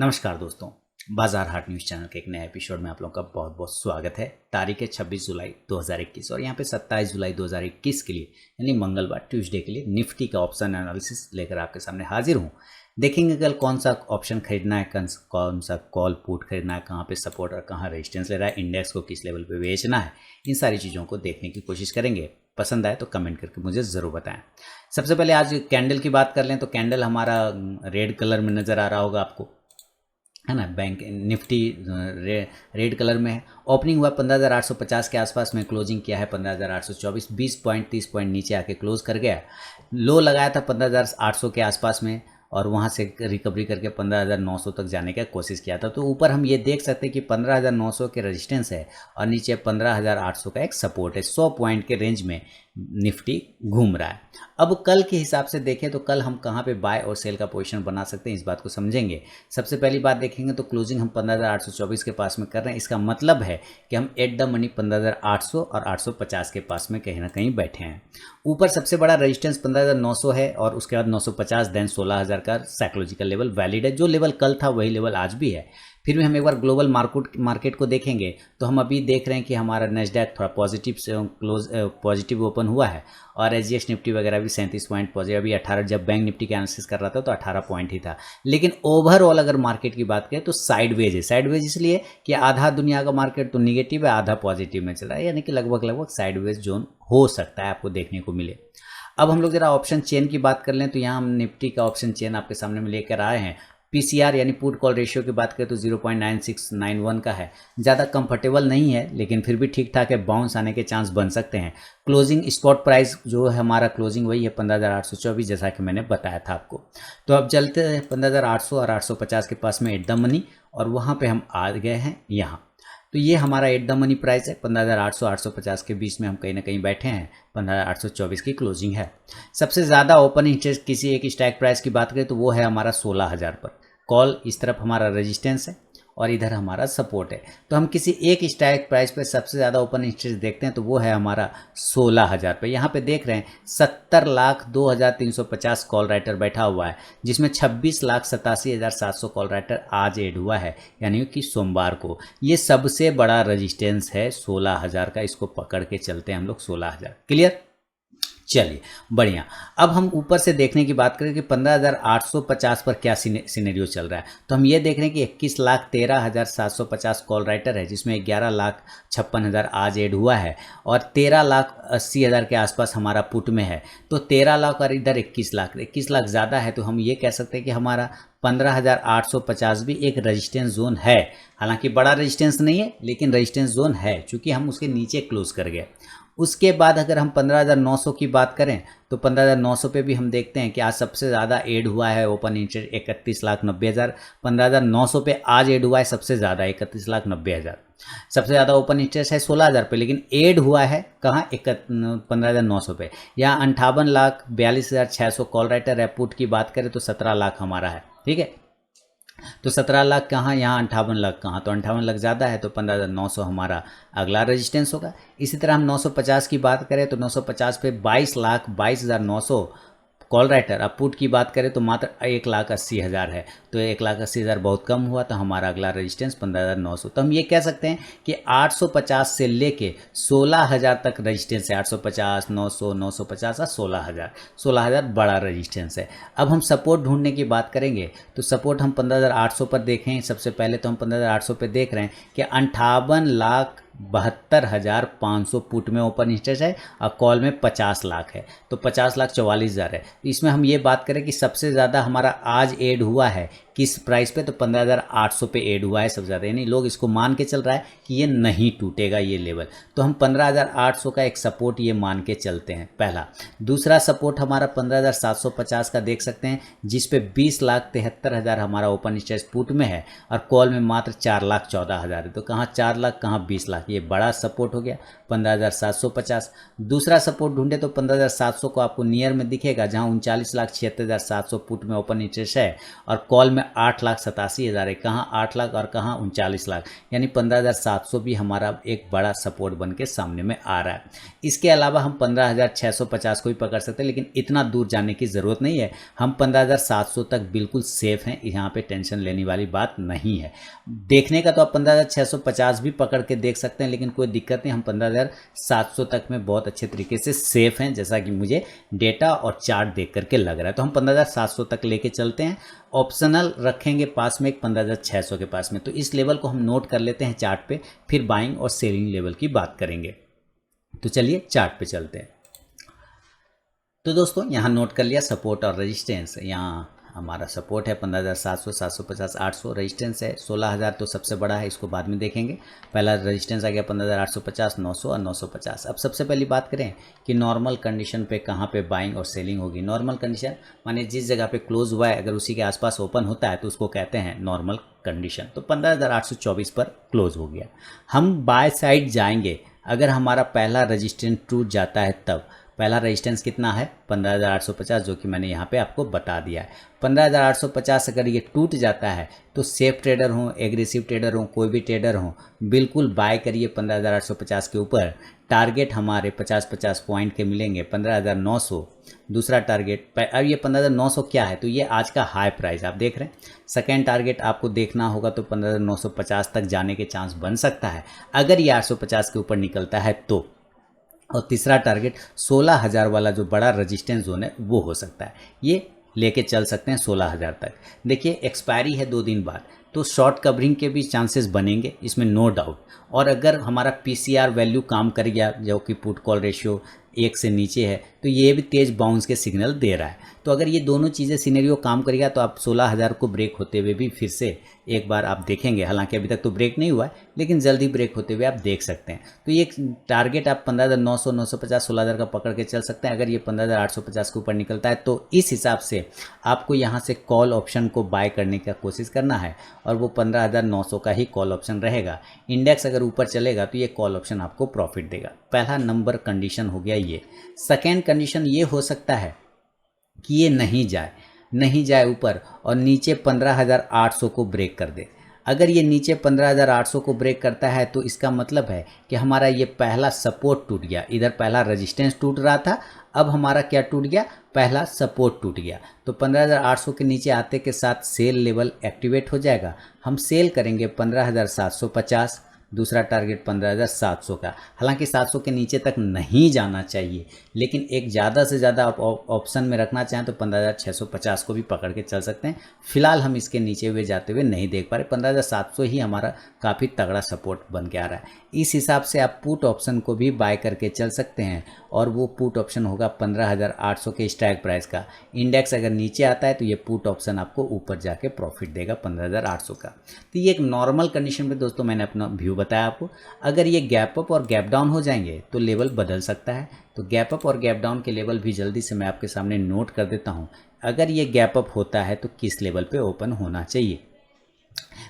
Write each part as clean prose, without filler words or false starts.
नमस्कार दोस्तों, बाजार हाट न्यूज़ चैनल के एक नए एपिसोड में आप लोगों का बहुत बहुत स्वागत है। तारीख है 26 जुलाई 2021 और यहाँ पे 27 जुलाई 2021 के लिए यानी मंगलवार ट्यूसडे के लिए निफ्टी का ऑप्शन एनालिसिस लेकर आपके सामने हाजिर हूँ। देखेंगे कल कौन सा ऑप्शन खरीदना है, कौन सा कॉल पुट खरीदना है, कहाँ पे सपोर्ट और कहाँ रेजिस्टेंस ले रहा है, इंडेक्स को किस लेवल पे बेचना है, इन सारी चीज़ों को देखने की कोशिश करेंगे। पसंद आए तो कमेंट करके मुझे ज़रूर बताएं। सबसे पहले आज कैंडल की बात कर लें तो कैंडल हमारा रेड कलर में नज़र आ रहा होगा आपको, है ना। बैंक निफ्टी रेड कलर में है। ओपनिंग हुआ 15,850 के आसपास में, क्लोजिंग किया है 15,824, 20 पॉइंट 30 पॉइंट नीचे आके क्लोज कर गया। लो लगाया था 15,800 के आसपास में और वहाँ से रिकवरी करके 15,900 तक जाने का कोशिश किया था। तो ऊपर हम ये देख सकते हैं कि 15,900 के रेजिस्टेंस है और नीचे 15,800 का एक सपोर्ट है। 100 पॉइंट के रेंज में निफ्टी घूम रहा है। अब कल के हिसाब से देखें तो कल हम कहाँ पे बाय और सेल का पोजीशन बना सकते हैं, इस बात को समझेंगे। सबसे पहली बात देखेंगे तो क्लोजिंग हम 15,824 के पास में कर रहे हैं। इसका मतलब है कि हम एट द मनी 15,800 और 850 के पास में कहीं ना कहीं बैठे हैं। ऊपर सबसे बड़ा रेजिस्टेंस 15,900 है और उसके बाद 950, देन 16,000 का साइकोलॉजिकल लेवल वैलिड है। जो लेवल कल था वही लेवल आज भी है। फिर भी हम एक बार ग्लोबल मार्केट को देखेंगे तो हम अभी देख रहे हैं कि हमारा नेस्डैक थोड़ा पॉजिटिव से पॉजिटिव ओपन हुआ है और एसजीएक्स निफ्टी वगैरह भी 37 पॉइंट पॉजिटिव। अभी 18, जब बैंक निफ्टी का एनालिसिस कर रहा था तो 18 पॉइंट ही था। लेकिन ओवरऑल अगर मार्केट की बात करें तो साइडवेज है। साइडवेज इसलिए कि आधा दुनिया का मार्केट तो निगेटिव है, आधा पॉजिटिव में चल रहा है, यानी कि लगभग साइडवेज जोन हो सकता है आपको देखने को मिले। अब हम लोग जरा ऑप्शन चेन की बात कर लें तो यहाँ हम निफ्टी का ऑप्शन चेन आपके सामने में लेकर आए हैं। पीसीआर यानी पुट कॉल रेशियो की बात करें तो 0.9691 का है। ज़्यादा कंफर्टेबल नहीं है लेकिन फिर भी ठीक ठाक है, बाउंस आने के चांस बन सकते हैं। क्लोजिंग स्पॉट प्राइस जो है हमारा क्लोजिंग वही है 15,824, जैसा कि मैंने बताया था आपको। तो अब चलते हैं 15,800 और 850 के पास में एट द मनी और वहाँ पर हम आ गए हैं यहाँ। तो ये हमारा एट द मनी प्राइस है 15,800 850 के बीच में हम कहीं ना कहीं बैठे हैं। 15,824 की क्लोजिंग है। सबसे ज़्यादा ओपन इंटरेस्ट किसी एक स्ट्राइक प्राइस की बात करें तो वो है हमारा 16,000 पर। कॉल इस तरफ हमारा रेजिस्टेंस है और इधर हमारा सपोर्ट है। तो हम किसी एक स्ट्राइक प्राइस पे सबसे ज़्यादा ओपन इंटरेस्ट देखते हैं तो वो है हमारा 16,000 पे। यहाँ पे देख रहे हैं 70,02,350 कॉल राइटर बैठा हुआ है, जिसमें 26,87,700 कॉल राइटर आज ऐड हुआ है, यानी कि सोमवार को। ये सबसे बड़ा रेजिस्टेंस है 16,000 का। इसको पकड़ के चलते हैं हम लोग 16,000। क्लियर? चलिए बढ़िया। अब हम ऊपर से देखने की बात करें कि 15,850 पर क्या सिनेरियो चल रहा है तो हम ये देख रहे हैं कि 21,13,750 कॉल राइटर है, जिसमें 11,56,000 आज ऐड हुआ है और 13,80,000 के आसपास हमारा पुट में है। तो 13 लाख और इधर 21 लाख, 21 लाख ज़्यादा है। तो हम ये कह सकते हैं कि हमारा 15,850 भी एक रेजिस्टेंस जोन है। हालांकि बड़ा रेजिस्टेंस नहीं है लेकिन रेजिस्टेंस जोन है, चूँकि हम उसके नीचे क्लोज कर गए। उसके बाद अगर हम 15,900 की बात करें तो 15,900 पे भी हम देखते हैं कि आज सबसे ज़्यादा ऐड हुआ है ओपन इंटरेस्ट 31,90,000। 15,900 पे आज ऐड हुआ है सबसे ज़्यादा 31,90,000। सबसे ज़्यादा ओपन इंटरेस्ट है 16,000 पे, लेकिन ऐड हुआ है कहाँ 15,900 पे। यहाँ 58,42,600 कॉल राइटर है। पुट की बात करें तो 17 लाख हमारा है। ठीक है, तो 17 लाख कहाँ, यहाँ 58 लाख कहाँ, तो 58 लाख ज़्यादा है। तो 15,900 हमारा अगला रेजिस्टेंस होगा। इसी तरह हम 950 की बात करें तो 950 पे 22,22,900 कॉल राइटर। अब पुट की बात करें तो मात्र 1,80,000 है। तो 1,80,000 बहुत कम हुआ। तो हमारा अगला रेजिस्टेंस 15,900। तो हम ये कह सकते हैं कि 850 से लेके 16,000 तक रेजिस्टेंस है। 850, 900, 950 और 16,000। 16,000 बड़ा रेजिस्टेंस है। अब हम सपोर्ट ढूंढने की बात करेंगे तो सपोर्ट हम 15,800 पर देखें। सबसे पहले तो हम 15,800 पर देख रहे हैं कि 58,72,500 पुट में ओपन इंटरेस्ट है और कॉल में 50 लाख है। तो 50,44,000 है। इसमें हम ये बात करें कि सबसे ज़्यादा हमारा आज ऐड हुआ है किस प्राइस पे, तो 15,800 पे ऐड हुआ है सबसे ज़्यादा। यानी लोग इसको मान के चल रहा है कि ये नहीं टूटेगा ये लेवल। तो हम 15,800 का एक सपोर्ट ये मान के चलते हैं पहला। दूसरा सपोर्ट हमारा 15,750 का देख सकते हैं, जिस पे 20,73,000 हमारा ओपन इंटरेस्ट पुट में है और कॉल में मात्र 4,14,000 है। तो कहाँ 4 लाख कहाँ 20 लाख, ये बड़ा सपोर्ट हो गया 15,750। दूसरा सपोर्ट ढूंढे तो 15,700 को आपको नियर में दिखेगा, जहाँ 39,76,700 पुट में ओपन इंटरेस्ट है और कॉल में में 8,87,000 है, कहाँ 8 लाख और कहाँ 39 लाख, यानी 15,700 भी हमारा एक बड़ा सपोर्ट बन के सामने में आ रहा है। इसके अलावा हम 15,650 को भी पकड़ सकते हैं, लेकिन इतना दूर जाने की ज़रूरत नहीं है। हम 15,700 तक बिल्कुल सेफ हैं, यहाँ पे टेंशन लेने वाली बात नहीं है। देखने का तो आप 15,650 भी पकड़ के देख सकते हैं, लेकिन कोई दिक्कत नहीं, हम 15,700 तक में बहुत अच्छे तरीके से सेफ हैं, जैसा कि मुझे डेटा और चार्ट देख करके लग रहा है। तो हम 15,700 तक लेके चलते हैं, ऑप्शनल रखेंगे पास में एक 15,600 के पास में। तो इस लेवल को हम नोट कर लेते हैं चार्ट पे, फिर बाइंग और सेलिंग लेवल की बात करेंगे। तो चलिए चार्ट पे चलते हैं। तो दोस्तों यहाँ नोट कर लिया सपोर्ट और रेजिस्टेंस। यहाँ हमारा सपोर्ट है 15,700, 750, 800, रेजिस्टेंस है 16,000 तो सबसे बड़ा है, इसको बाद में देखेंगे। पहला रेजिस्टेंस आ गया 15,850, 900 और 950। अब सबसे पहली बात करें कि नॉर्मल कंडीशन पे कहाँ पे बाइंग और सेलिंग होगी। नॉर्मल कंडीशन माने जिस जगह पे क्लोज हुआ है, अगर उसी के आसपास ओपन होता है तो उसको कहते हैं नॉर्मल कंडीशन। तो 15,824 पर क्लोज हो गया। हम बाय साइड जाएंगे, अगर हमारा पहला रेजिस्टेंस टूट जाता है तब। पहला रेजिस्टेंस कितना है 15,850, जो कि मैंने यहाँ पे आपको बता दिया है। 15,850 अगर ये टूट जाता है तो सेफ ट्रेडर हो, एग्रेसिव ट्रेडर हो, कोई भी ट्रेडर हो, बिल्कुल बाय करिए 15,850 के ऊपर। टारगेट हमारे 50-50 पॉइंट के मिलेंगे, 15,900 दूसरा टारगेट। अब ये 15,900 क्या है, तो ये आज का हाई प्राइस आप देख रहे हैं। सेकेंड टारगेट आपको देखना होगा तो 15,950 तक जाने के चांस बन सकता है अगर ये 850 के ऊपर निकलता है तो। और तीसरा टारगेट 16,000 वाला जो बड़ा रेजिस्टेंस जोन है वो हो सकता है, ये लेके चल सकते हैं 16,000 तक। देखिए एक्सपायरी है 2 दिन बाद, तो शॉर्ट कवरिंग के भी चांसेस बनेंगे, इसमें नो डाउट। और अगर हमारा पीसीआर वैल्यू काम कर गया, जो कि पुट कॉल रेशियो 1 से नीचे है, तो ये भी तेज बाउंस के सिग्नल दे रहा है। तो अगर ये दोनों चीज़ें सिनेरियो काम करेगा तो आप 16,000 को ब्रेक होते हुए भी फिर से एक बार आप देखेंगे। हालांकि अभी तक तो ब्रेक नहीं हुआ है, लेकिन जल्दी ब्रेक होते हुए आप देख सकते हैं। तो ये टारगेट आप 15,900, 950, 16,000 का पकड़ के चल सकते हैं। अगर ये 15,850 के ऊपर निकलता है तो इस हिसाब से आपको यहाँ से कॉल ऑप्शन को बाय करने का कोशिश करना है, और वो 15,900 का ही कॉल ऑप्शन रहेगा। इंडेक्स अगर ऊपर चलेगा तो ये कॉल ऑप्शन आपको प्रॉफिट देगा। पहला नंबर कंडीशन हो गया ये। सेकेंड कंडीशन ये हो सकता है कि ये नहीं जाए ऊपर और नीचे 15,800 को ब्रेक कर दे। अगर ये नीचे 15,800 को ब्रेक करता है तो इसका मतलब है कि हमारा ये पहला सपोर्ट टूट गया। इधर पहला रेजिस्टेंस टूट रहा था, अब हमारा क्या टूट गया, पहला सपोर्ट टूट गया। तो 15,800 के नीचे आते के साथ सेल लेवल एक्टिवेट हो जाएगा। हम सेल करेंगे 15,750, दूसरा टारगेट 15,700 का। हालांकि 700 के नीचे तक नहीं जाना चाहिए, लेकिन एक ज़्यादा से ज़्यादा आप ऑप्शन में रखना चाहें तो 15,650 को भी पकड़ के चल सकते हैं। फिलहाल हम इसके नीचे हुए जाते हुए नहीं देख पा रहे, 15,700 ही हमारा काफ़ी तगड़ा सपोर्ट बन के आ रहा है। इस हिसाब से आप पुट ऑप्शन को भी बाय करके चल सकते हैं, और वो पुट ऑप्शन होगा 15,800 के स्ट्राइक प्राइस का। इंडेक्स अगर नीचे आता है तो ये पुट ऑप्शन आपको ऊपर जाके प्रॉफिट देगा 15,800 का। तो ये एक नॉर्मल कंडीशन में दोस्तों मैंने अपना व्यू बताया आपको। अगर ये गैप अप और गैप डाउन हो जाएंगे तो लेवल बदल सकता है। तो गैप अप और गैप डाउन के लेवल भी जल्दी से मैं आपके सामने नोट कर देता हूँ। अगर ये गैप अप होता है तो किस लेवल पे ओपन होना चाहिए।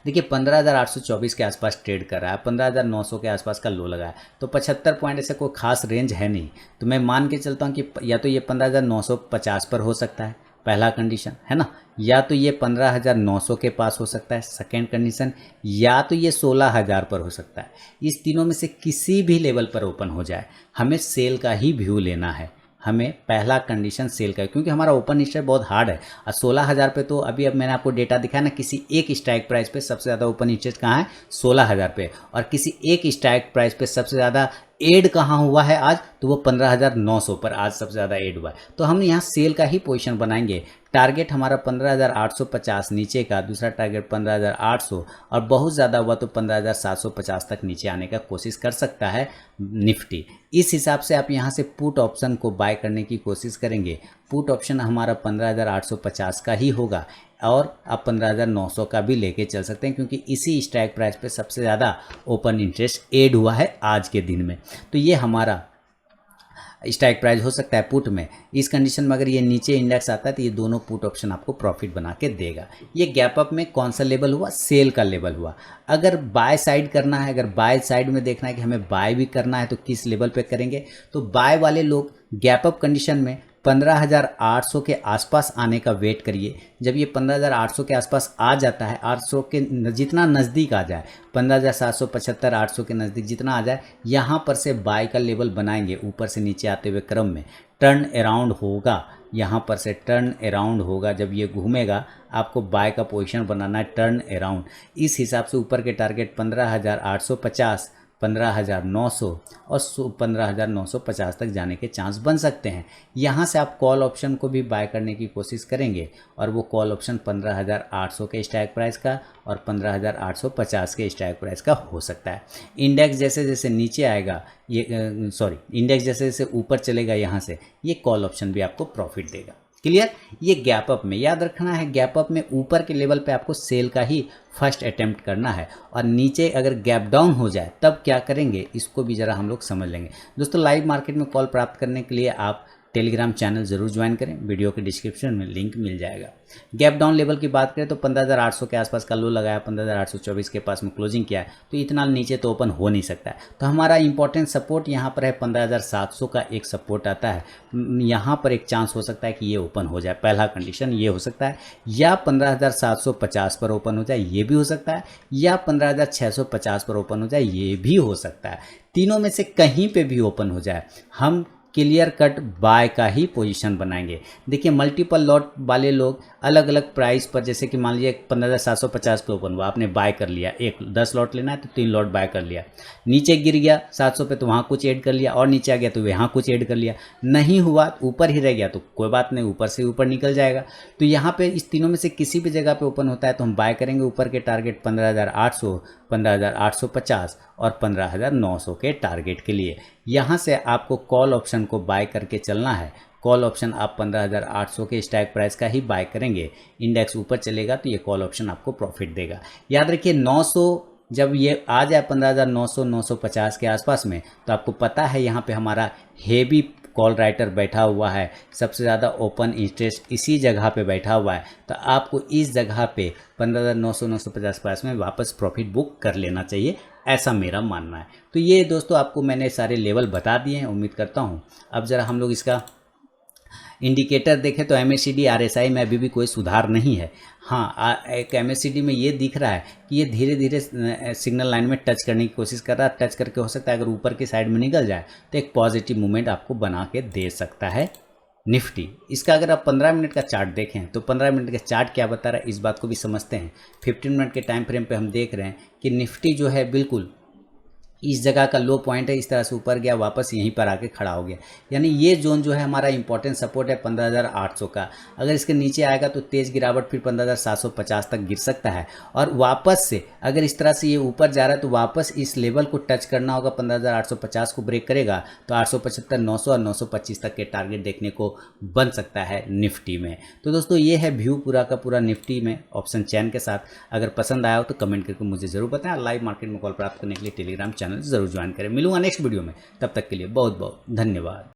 देखिए 15,824 के आसपास ट्रेड कर रहा है, 15,900 के आसपास का लो लगा है, तो 75 पॉइंट ऐसे कोई खास रेंज है नहीं। तो मैं मान के चलता हूँ कि या तो ये 15,950 पर हो सकता है, पहला कंडीशन है ना, या तो ये 15,900 के पास हो सकता है सेकेंड कंडीशन, या तो ये 16,000 पर हो सकता है। इस तीनों में से किसी भी लेवल पर ओपन हो जाए, हमें सेल का ही व्यू लेना है। हमें पहला कंडीशन सेल का है, क्योंकि हमारा ओपन स्ट्राइक बहुत हार्ड है। और 16,000 पे तो अभी अब मैंने आपको डेटा दिखाया ना, किसी एक स्ट्राइक प्राइस पे सबसे ज़्यादा ओपन स्ट्राइक कहाँ है, 16,000 पे। और किसी एक स्ट्राइक प्राइस पे सबसे ज़्यादा एड कहाँ हुआ है आज, तो वो 15,900 पर आज सबसे ज़्यादा एड हुआ है। तो हम यहाँ सेल का ही पोजीशन बनाएंगे। टारगेट हमारा 15,850 नीचे का, दूसरा टारगेट 15,800, और बहुत ज़्यादा हुआ तो 15,750 तक नीचे आने का कोशिश कर सकता है निफ्टी। इस हिसाब से आप यहाँ से पुट ऑप्शन को बाय करने की कोशिश करेंगे। पुट ऑप्शन हमारा 15,850 का ही होगा, और आप 15,900 का भी लेके चल सकते हैं, क्योंकि इसी स्ट्राइक प्राइस पे सबसे ज़्यादा ओपन इंटरेस्ट एड हुआ है आज के दिन में। तो ये हमारा स्ट्राइक प्राइस हो सकता है पुट में। इस कंडीशन में अगर ये नीचे इंडेक्स आता है तो ये दोनों पुट ऑप्शन आपको प्रॉफिट बना के देगा। ये गैप अप में कौन सा लेवल हुआ, सेल का लेवल हुआ। अगर बाय साइड करना है, अगर बाय साइड में देखना है कि हमें बाय भी करना है तो किस लेवल पे करेंगे, तो बाय वाले लोग गैप अप कंडीशन में 15,800 के आसपास आने का वेट करिए। जब ये 15,800 के आसपास आ जाता है, 800 के जितना नज़दीक आ जाए, 15,775 800 के नज़दीक जितना आ जाए, यहाँ पर से बाय का लेवल बनाएंगे। ऊपर से नीचे आते हुए क्रम में टर्न अराउंड होगा, यहाँ पर से टर्न अराउंड होगा। जब ये घूमेगा आपको बाय का पोजीशन बनाना है, टर्न अराउंड। इस हिसाब से ऊपर के टारगेट 15,850, 15,900 और 15,950 तक जाने के चांस बन सकते हैं। यहाँ से आप कॉल ऑप्शन को भी बाय करने की कोशिश करेंगे और वो कॉल ऑप्शन 15,800 के स्ट्राइक प्राइस का और 15,850 के स्ट्राइक प्राइस का हो सकता है। इंडेक्स जैसे जैसे नीचे आएगा, ये इंडेक्स जैसे जैसे ऊपर चलेगा, यहाँ से ये कॉल ऑप्शन भी आपको प्रॉफिट देगा। क्लियर। ये गैप अप में याद रखना है, गैप अप में ऊपर के लेवल पे आपको सेल का ही फर्स्ट अटेम्प्ट करना है और नीचे अगर गैप डाउन हो जाए तब क्या करेंगे, इसको भी ज़रा हम लोग समझ लेंगे। दोस्तों, लाइव मार्केट में कॉल प्राप्त करने के लिए आप टेलीग्राम चैनल ज़रूर ज्वाइन करें, वीडियो के डिस्क्रिप्शन में लिंक मिल जाएगा। गैप डाउन लेवल की बात करें तो 15,800 के आसपास का लो लगाया, 15,824 के पास में क्लोजिंग किया है, तो इतना नीचे तो ओपन हो नहीं सकता है। तो हमारा इंपॉर्टेंट सपोर्ट यहाँ पर है 15,700 का एक सपोर्ट आता है। यहाँ पर एक चांस हो सकता है कि ये ओपन हो जाए, पहला कंडीशन ये हो सकता है, या 15,750 पर ओपन हो जाए, ये भी हो सकता है, या 15,650 पर ओपन हो जाए, ये भी हो सकता है। तीनों में से कहीं पे भी ओपन हो जाए, हम क्लियर कट बाय का ही पोजीशन बनाएंगे। देखिए, मल्टीपल लॉट वाले लोग अलग अलग प्राइस पर, जैसे कि मान लीजिए 15,750 पे ओपन हुआ, आपने बाय कर लिया, 10 लॉट लेना है तो 3 लॉट बाय कर लिया, नीचे गिर गया 700 पे तो वहाँ कुछ ऐड कर लिया, और नीचे आ गया तो यहाँ कुछ ऐड कर लिया, नहीं हुआ ऊपर ही रह गया तो कोई बात नहीं, ऊपर से ऊपर निकल जाएगा। तो यहाँ पे इस तीनों में से किसी भी जगह पे ओपन होता है तो हम बाय करेंगे। ऊपर के टारगेट 15,800, 15,850 और 15,900 के टारगेट के लिए यहाँ से आपको कॉल ऑप्शन को बाय करके चलना है। कॉल ऑप्शन आप 15,800 के स्ट्राइक प्राइस का ही बाय करेंगे। इंडेक्स ऊपर चलेगा तो ये कॉल ऑप्शन आपको प्रॉफिट देगा। याद रखिए, 900 जब ये आ जाए 15,900 950 के आसपास में, तो आपको पता है यहाँ पे हमारा हेवी कॉल राइटर बैठा हुआ है, सबसे ज़्यादा ओपन इंटरेस्ट इसी जगह पे बैठा हुआ है। तो आपको इस जगह पे 15,900 950 प्राइस में वापस प्रॉफिट बुक कर लेना चाहिए, ऐसा मेरा मानना है। तो ये दोस्तों आपको मैंने सारे लेवल बता दिए हैं, उम्मीद करता हूँ। अब ज़रा हम लोग इसका इंडिकेटर देखें तो MACD RSI में अभी भी कोई सुधार नहीं है। हाँ, एक MACD में ये दिख रहा है कि ये धीरे धीरे सिग्नल लाइन में टच करने की कोशिश कर रहा है। टच करके हो सकता है अगर ऊपर की साइड में निकल जाए तो एक पॉजिटिव मूवमेंट आपको बना के दे सकता है निफ्टी। इसका अगर आप 15 मिनट का चार्ट देखें तो 15 मिनट का चार्ट क्या बता रहा है, इस बात को भी समझते हैं। 15 मिनट के टाइम फ्रेम पे हम देख रहे हैं कि निफ्टी जो है बिल्कुल इस जगह का लो पॉइंट है, इस तरह से ऊपर गया, वापस यहीं पर आके खड़ा हो गया। यानी ये जोन जो है हमारा इंपॉर्टेंट सपोर्ट है 15,800 का। अगर इसके नीचे आएगा तो तेज़ गिरावट फिर 15,750 तक गिर सकता है, और वापस से अगर इस तरह से ये ऊपर जा रहा है तो वापस इस लेवल को टच करना होगा। 15,850 को ब्रेक करेगा तो 875 900 और 925 तक के टारगेट देखने को बन सकता है निफ्टी में। तो दोस्तों, ये है व्यू पूरा का पूरा निफ्टी में ऑप्शन चैन के साथ। अगर पसंद आया हो तो कमेंट करके मुझे ज़रूर बताएं। लाइव मार्केट में कॉल प्राप्त करने के लिए टेलीग्राम चैनल जरूर ज्वाइन करें। मिलूंगा नेक्स्ट वीडियो में, तब तक के लिए बहुत बहुत धन्यवाद।